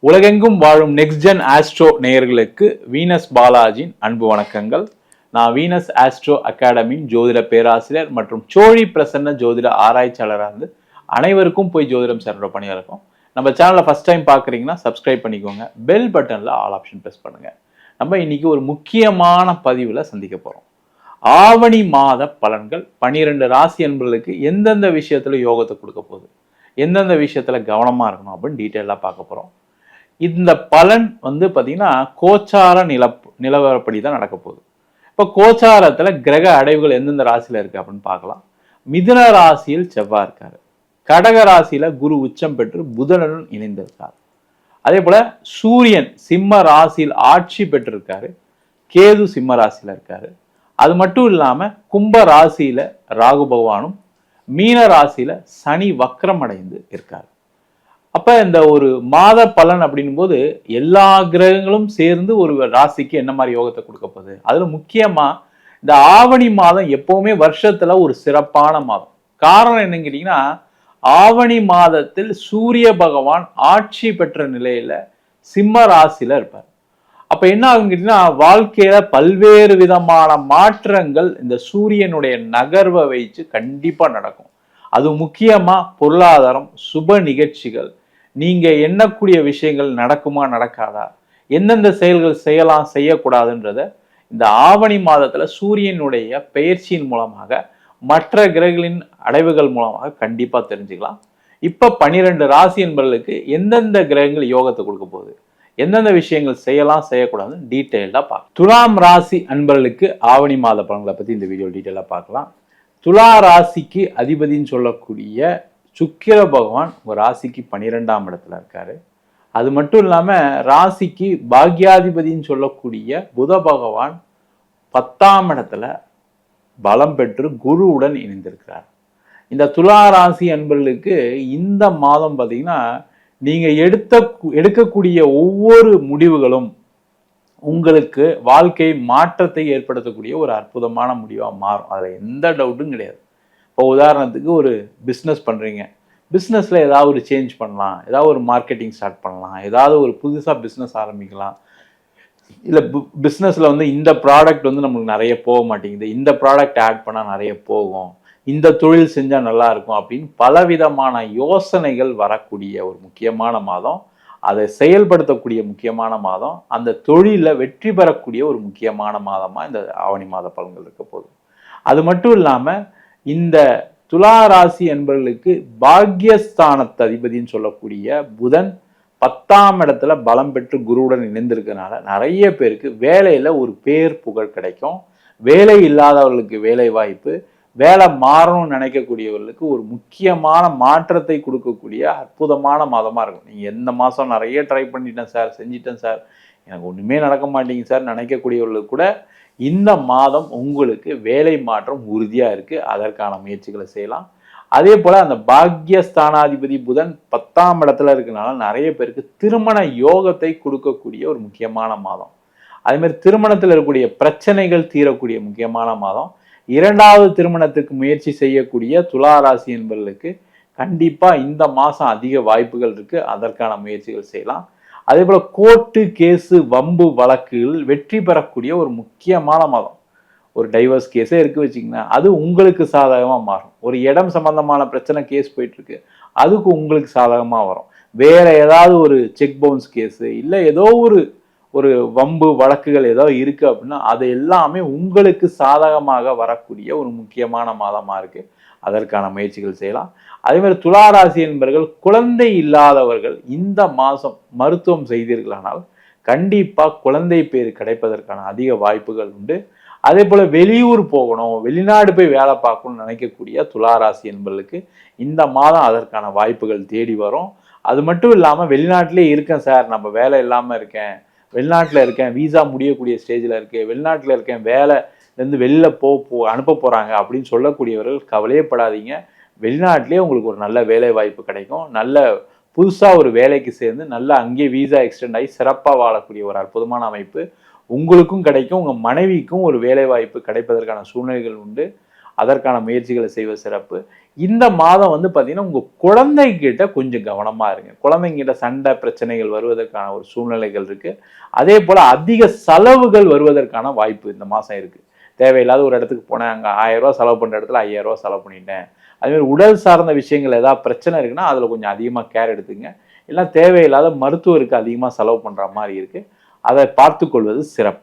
உலகெங்கும் வாழும் next gen astro நேயர்களுக்கு வீனஸ் பாலாஜியின் அன்பு வணக்கங்கள். நான் வீனஸ் ஆஸ்ட்ரோ அகாடமியின் ஜோதிட பேராசிரியர் மற்றும் சோழி பிரசன்ன ஜோதிட ஆராய்ச்சியாளராக இருந்து அனைவருக்கும் போய் ஜோதிடம் சேர்ற பணியாக இருக்கும். நம்ம சேனலை ஃபர்ஸ்ட் டைம் பார்க்குறீங்கன்னா சப்ஸ்கிரைப் பண்ணிக்கோங்க, பெல் பட்டனில் ஆல் ஆப்ஷன் ப்ரெஸ் பண்ணுங்க. நம்ம இன்னைக்கு ஒரு முக்கியமான பதிவில் சந்திக்க போகிறோம். ஆவணி மாத பலன்கள் 12 ராசி என்பவர்களுக்கு எந்தெந்த விஷயத்துல யோகத்தை கொடுக்க போகுது, எந்தெந்த விஷயத்துல கவனமா இருக்கணும் அப்படின்னு டீட்டெயிலாக பார்க்க போகிறோம். இந்த பலன் பார்த்தீங்கன்னா கோச்சார நிலவரப்படி தான் நடக்க போகுது. இப்போ கோச்சாரத்தில் கிரக அடைவுகள் எந்தெந்த ராசியில் இருக்கு அப்படின்னு பார்க்கலாம். மிதுன ராசியில் செவ்வாய் இருக்காரு, கடக ராசியில குரு உச்சம் பெற்று புதனுடன் இணைந்திருக்காரு. அதே போல சூரியன் சிம்ம ராசியில் ஆட்சி பெற்றிருக்காரு, கேது சிம்ம ராசியில இருக்காரு. அது மட்டும் இல்லாம கும்ப ராசியில ராகு பகவானும் மீன ராசியில சனி வக்ரம் அடைந்து இருக்காரு. அப்ப இந்த ஒரு மாத பலன் அப்படின்னும் போது எல்லா கிரகங்களும் சேர்ந்து ஒரு ராசிக்கு என்ன மாதிரி யோகத்தை கொடுக்க போகுது. அதுல முக்கியமா இந்த ஆவணி மாதம் எப்பவுமே வருஷத்துல ஒரு சிறப்பான மாதம். காரணம் என்னன்னு கேட்டீங்கன்னா, ஆவணி மாதத்தில் சூரிய பகவான் ஆட்சி பெற்ற நிலையில சிம்ம ராசியில இருப்பார். அப்ப என்ன ஆகும் கேட்டீங்கன்னா, வாழ்க்கையில பல்வேறு விதமான மாற்றங்கள் இந்த சூரியனுடைய நகர்வை வைத்து கண்டிப்பா நடக்கும். அது முக்கியமா பொருளாதாரம், சுப நிகழ்ச்சிகள், நீங்க எண்ணக்கூடிய விஷயங்கள் நடக்குமா நடக்காதா, எந்தெந்த செயல்கள் செய்யலாம் செய்யக்கூடாதுன்றத இந்த ஆவணி மாதத்துல சூரியனுடைய பெயர்ச்சியின் மூலமாக மற்ற கிரகங்களின் அடைவுகள் மூலமாக கண்டிப்பா தெரிஞ்சுக்கலாம். இப்ப 12 ராசி என்பவர்களுக்கு எந்தெந்த கிரகங்கள் யோகத்தை கொடுக்க போகுது, எந்தெந்த விஷயங்கள் செய்யலாம் செய்யக்கூடாதுன்னு டீட்டெயில்டா பார்க்கலாம். துலாம் ராசி அன்பர்களுக்கு ஆவணி மாத பலன்களை பத்தி இந்த வீடியோ டீட்டெயிலா பார்க்கலாம். துலா ராசிக்கு அதிபதினு சொல்லக்கூடிய சுக்கிர பகவான் ஒரு ராசிக்கு 12ஆம் இடத்துல இருக்காரு. அது மட்டும் இல்லாம ராசிக்கு பாக்யாதிபதினு சொல்லக்கூடிய புத பகவான் 10ஆம் இடத்துல பலம் பெற்று குருவுடன் இணைந்திருக்கிறார். இந்த துலா ராசி அன்பர்களுக்கு இந்த மாதம் பார்த்தீங்கன்னா, நீங்க எடுக்கக்கூடிய ஒவ்வொரு முடிவுகளும் உங்களுக்கு வாழ்க்கை மாற்றத்தை ஏற்படுத்தக்கூடிய ஒரு அற்புதமான முடிவாக மாறும். அதில் எந்த டவுட்டும் கிடையாது. இப்போ உதாரணத்துக்கு ஒரு பிஸ்னஸ் பண்ணுறீங்க, பிஸ்னஸில் ஏதாவது ஒரு சேஞ்ச் பண்ணலாம், ஏதாவது ஒரு மார்க்கெட்டிங் ஸ்டார்ட் பண்ணலாம், ஏதாவது ஒரு புதுசாக பிஸ்னஸ் ஆரம்பிக்கலாம். இல்லை பிஸ்னஸில் இந்த ப்ராடக்ட் நம்மளுக்கு நிறைய போக மாட்டேங்குது, இந்த ப்ராடக்ட் ஆட் பண்ணால் நிறைய போகும், இந்த தொழில் செஞ்சால் நல்லா இருக்கும் அப்படின்னு பலவிதமான யோசனைகள் வரக்கூடிய ஒரு முக்கியமான மாதம். அதை செயல்படுத்தக்கூடிய முக்கியமான மாதம், அந்த தொழிலில் வெற்றி பெறக்கூடிய ஒரு முக்கியமான மாதமாக இந்த ஆவணி மாத பலன்கள் இருக்க போகுது. அது மட்டும் இல்லாமல் இந்த துலா ராசி என்பவர்களுக்கு பாக்யஸ்தானத்து அதிபதினு சொல்லக்கூடிய புதன் 10ஆம் இடத்துல பலம் பெற்று குருவுடன் இணைந்திருக்கிறதுனால நிறைய பேருக்கு வேலையில் ஒரு பேர் புகழ் கிடைக்கும். வேலை இல்லாதவர்களுக்கு வேலை வாய்ப்பு, வேலை மாறணும்னு நினைக்கக்கூடியவர்களுக்கு ஒரு முக்கியமான மாற்றத்தை கொடுக்கக்கூடிய அற்புதமான மாதமாக இருக்கும். நீங்கள் எந்த மாதம் நிறைய ட்ரை பண்ணிட்டேன் சார், செஞ்சிட்டேன் சார், எனக்கு ஒன்றுமே நடக்க மாட்டேங்குது சார் நினைக்கக்கூடியவர்களுக்கு கூட இந்த மாதம் உங்களுக்கு வேலை மாற்றம் உறுதியாக இருக்குது. அதற்கான முயற்சிகளை செய்யலாம். அதே போல் அந்த பாக்யஸ்தானாதிபதி புதன் 10ஆம் இடத்துல இருக்கனால நிறைய பேருக்கு திருமண யோகத்தை கொடுக்கக்கூடிய ஒரு முக்கியமான மாதம். அதேமாதிரி திருமணத்தில் இருக்கக்கூடிய பிரச்சனைகள் தீரக்கூடிய முக்கியமான மாதம். 2வது திருமணத்துக்கு முயற்சி செய்யக்கூடிய துலா ராசி என்பவர்களுக்கு கண்டிப்பாக இந்த மாதம் அதிக வாய்ப்புகள் இருக்குது. அதற்கான முயற்சிகள் செய்யலாம். அதே போல் கோர்ட்டு கேஸு வம்பு வழக்குகள் வெற்றி பெறக்கூடிய ஒரு முக்கியமான மாதம். ஒரு டைவர்ஸ் கேஸே இருக்கு வச்சிங்கன்னா அது உங்களுக்கு சாதகமாக மாறும். ஒரு இடம் சம்பந்தமான பிரச்சனை கேஸ் போயிட்டுருக்கு, அதுக்கு உங்களுக்கு சாதகமாக வரும். வேற ஏதாவது ஒரு செக் பவுன்ஸ் கேஸு இல்லை ஏதோ ஒரு வம்பு வழக்குகள் ஏதோ இருக்குது அப்படின்னா அது எல்லாமே உங்களுக்கு சாதகமாக வரக்கூடிய ஒரு முக்கியமான மாதமாக இருக்குது. அதற்கான முயற்சிகள் செய்யலாம். அதே மாதிரி துலா ராசி என்பவர்கள் குழந்தை இல்லாதவர்கள் இந்த மாதம் மருத்துவம் செய்தீர்களானால் கண்டிப்பாக குழந்தை பேர் கிடைப்பதற்கான அதிக வாய்ப்புகள் உண்டு. அதே போல் வெளியூர் போகணும், வெளிநாடு போய் வேலை பார்க்கணும்னு நினைக்கக்கூடிய துலா ராசி என்பவர்களுக்கு இந்த மாதம் அதற்கான வாய்ப்புகள் தேடி வரும். அது மட்டும் இல்லாமல் வெளிநாட்டிலே இருக்கேன் சார், நம்ம வேலை இல்லாமல் இருக்கேன், வெளிநாட்டில் இருக்கேன், வீசா முடியக்கூடிய ஸ்டேஜில் இருக்கேன், வெளிநாட்டில் இருக்கேன், வேலைலேருந்து வெளில அனுப்ப போகிறாங்க அப்படின்னு சொல்லக்கூடியவர்கள் கவலையப்படாதீங்க. வெளிநாட்டிலே உங்களுக்கு ஒரு நல்ல வேலை வாய்ப்பு கிடைக்கும். நல்ல புதுசாக ஒரு வேலைக்கு சேர்ந்து நல்லா அங்கேயே வீசா எக்ஸ்டெண்ட் ஆகி சிறப்பாக வாழக்கூடிய ஒரு அற்புதமான அமைப்பு உங்களுக்கும் கிடைக்கும். உங்கள் மனைவிக்கும் ஒரு வேலை வாய்ப்பு கிடைப்பதற்கான சூழ்நிலைகள் உண்டு. அதற்கான முயற்சிகளை செய்வது சிறப்பு. இந்த மாதம் வந்து பார்த்தீங்கன்னா உங்கள் குழந்தைகிட்ட கொஞ்சம் கவனமாக இருங்க. குழந்தைங்கிட்ட சண்டை பிரச்சனைகள் வருவதற்கான ஒரு சூழ்நிலைகள் இருக்குது. அதே போல் அதிக செலவுகள் வருவதற்கான வாய்ப்பு இந்த மாதம் இருக்குது. தேவையில்லாத ஒரு இடத்துக்கு போனேன், அங்கே 1000 ரூபா செலவு பண்ணுற இடத்துல 5000 ரூபா செலவு பண்ணிட்டேன். அதுமாதிரி உடல் சார்ந்த விஷயங்கள் ஏதாவது பிரச்சனை இருக்குன்னா அதில் கொஞ்சம் அதிகமாக கேர் எடுத்துங்க. இல்லை தேவையில்லாத மருத்துவருக்கு அதிகமாக செலவு பண்ணுற மாதிரி இருக்குது. அதை பார்த்து கொள்வது சிறப்பு.